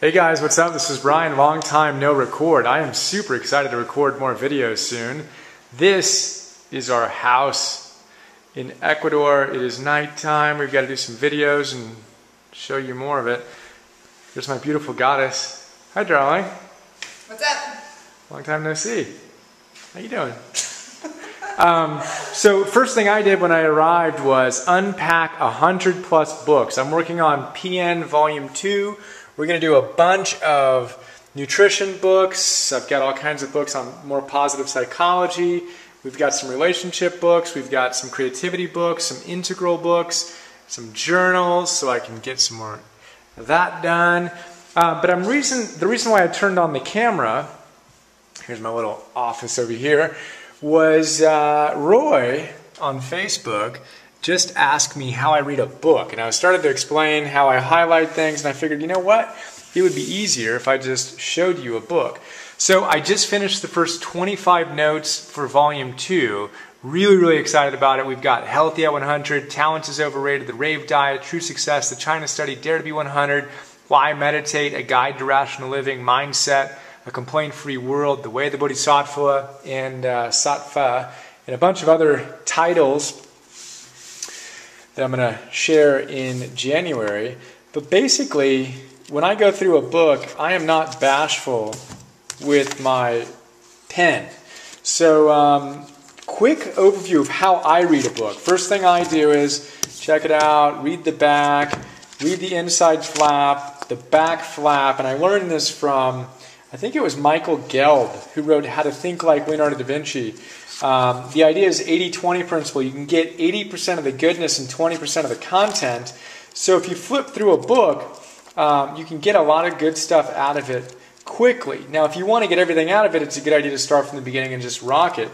Hey guys, what's up? This is Brian, long time no record. I am super excited to record more videos soon. This is our house in Ecuador. It is nighttime. We've got to do some videos and show you more of it. Here's my beautiful goddess. Hi, darling. What's up? Long time no see. How you doing? So first thing I did when I arrived was unpack 100+ books. I'm working on PN Volume 2. We're going to do a bunch of nutrition books. I've got all kinds of books on more positive psychology. We've got some relationship books. We've got some creativity books, some integral books, some journals, so I can get some more of that done. But the reason why I turned on the camera, here's my little office over here, was Roy on Facebook just asked me how I read a book. And I started to explain how I highlight things, and I figured, you know what? It would be easier if I just showed you a book. So I just finished the first 25 notes for Volume 2. Really excited about it. We've got Healthy at 100, Talent is Overrated, The Rave Diet, True Success, The China Study, Dare to be 100, Why Meditate, A Guide to Rational Living, Mindset, A Complaint-Free World, The Way of the Bodhisattva, and Sattva, and a bunch of other titles that I'm going to share in January. But basically, when I go through a book, I am not bashful with my pen. So, quick overview of how I read a book. First thing I do is check it out, read the back, read the inside flap, the back flap, and I learned this from, I think it was Michael Gelb, who wrote How to Think Like Leonardo da Vinci. The idea is 80-20 principle. You can get 80% of the goodness and 20% of the content. So if you flip through a book, you can get a lot of good stuff out of it quickly. Now, if you want to get everything out of it, it's a good idea to start from the beginning and just rock it.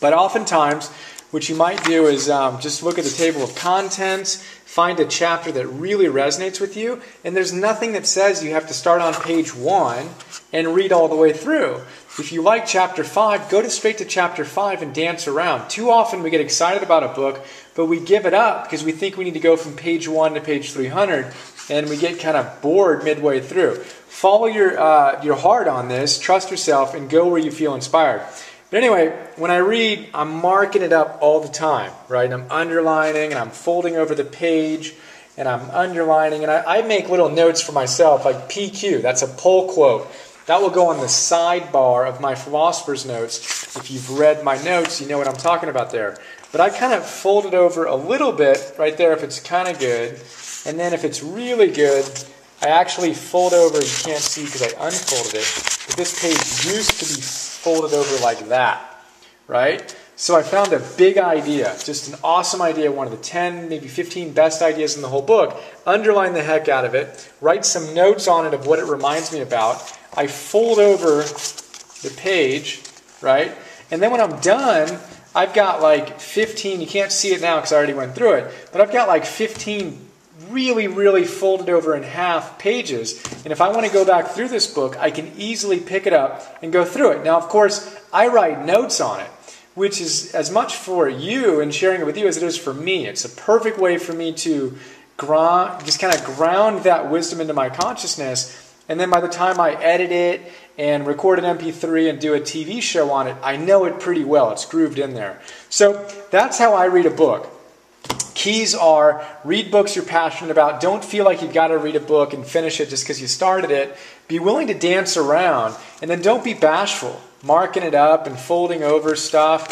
But oftentimes, what you might do is just look at the table of contents, find a chapter that really resonates with you, and there's nothing that says you have to start on page 1 and read all the way through. If you like chapter 5, go straight to chapter 5 and dance around. Too often we get excited about a book, but we give it up because we think we need to go from page 1 to page 300, and we get kind of bored midway through. Follow your heart on this, trust yourself, and go where you feel inspired. But anyway, when I read, I'm marking it up all the time, right? And I'm underlining, and I'm folding over the page, and I'm underlining, and I make little notes for myself, like PQ, that's a pull quote. That will go on the sidebar of my philosopher's notes. If you've read my notes, you know what I'm talking about there. But I kind of fold it over a little bit right there if it's kind of good. And then if it's really good, I actually fold over, you can't see because I unfolded it, but this page used to be folded over like that, right? So I found a big idea, just an awesome idea, one of the 10, maybe 15 best ideas in the whole book. Underline the heck out of it, write some notes on it of what it reminds me about. I fold over the page, right? And then when I'm done, I've got like 15, you can't see it now because I already went through it, but I've got like 15 really folded over in half pages. And if I want to go back through this book, I can easily pick it up and go through it. Now, of course, I write notes on it, which is as much for you and sharing it with you as it is for me. It's a perfect way for me to just kind of ground that wisdom into my consciousness. And then by the time I edit it and record an MP3 and do a TV show on it, I know it pretty well. It's grooved in there. So that's how I read a book. Keys are, read books you're passionate about. Don't feel like you've got to read a book and finish it just because you started it. Be willing to dance around. And then don't be bashful, marking it up and folding over stuff.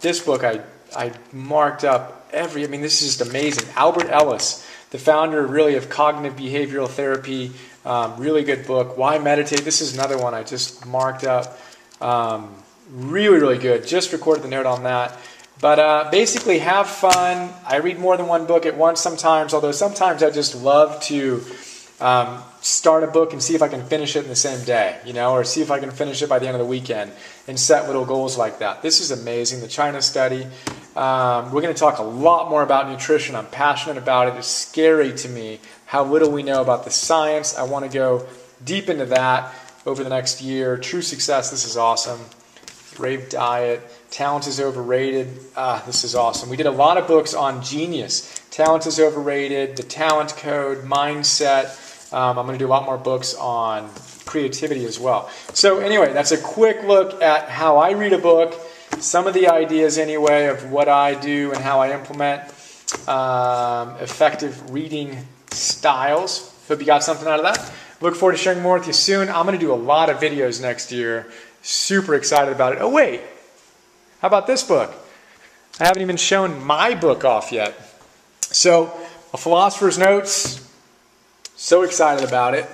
This book I marked up this is just amazing. Albert Ellis, the founder really of cognitive behavioral therapy. Really good book. Why Meditate? This is another one I just marked up. Really good. Just recorded the note on that. But basically, have fun. I read more than one book at once sometimes, although sometimes I just love to start a book and see if I can finish it in the same day, or see if I can finish it by the end of the weekend and set little goals like that. This is amazing. The China Study. We're going to talk a lot more about nutrition. I'm passionate about it. It's scary to me how little we know about the science. I want to go deep into that over the next year. True Success. This is awesome. Rave Diet. Talent is Overrated. This is awesome. We did a lot of books on genius. Talent is Overrated, The Talent Code, Mindset, I'm going to do a lot more books on creativity as well. So anyway, that's a quick look at how I read a book, some of the ideas anyway of what I do and how I implement effective reading styles. Hope you got something out of that. Look forward to sharing more with you soon. I'm going to do a lot of videos next year. Super excited about it. Oh wait, how about this book? I haven't even shown my book off yet. So, A Philosopher's Notes. So excited about it.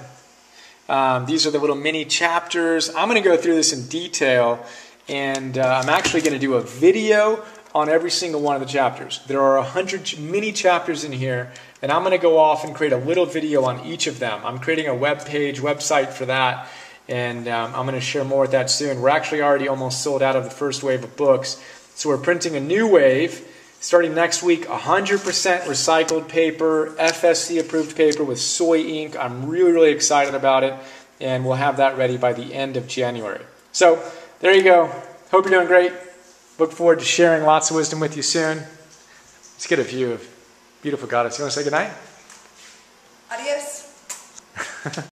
These are the little mini chapters. I'm going to go through this in detail, and I'm actually going to do a video on every single one of the chapters. There are 100 mini chapters in here, and I'm going to go off and create a little video on each of them. I'm creating a website for that, and I'm going to share more with that soon. We're actually already almost sold out of the first wave of books, so we're printing a new wave. Starting next week, 100% recycled paper, FSC approved paper with soy ink. I'm really, really excited about it, and we'll have that ready by the end of January. So there you go. Hope you're doing great. Look forward to sharing lots of wisdom with you soon. Let's get a view of beautiful goddess. You want to say goodnight? Adios.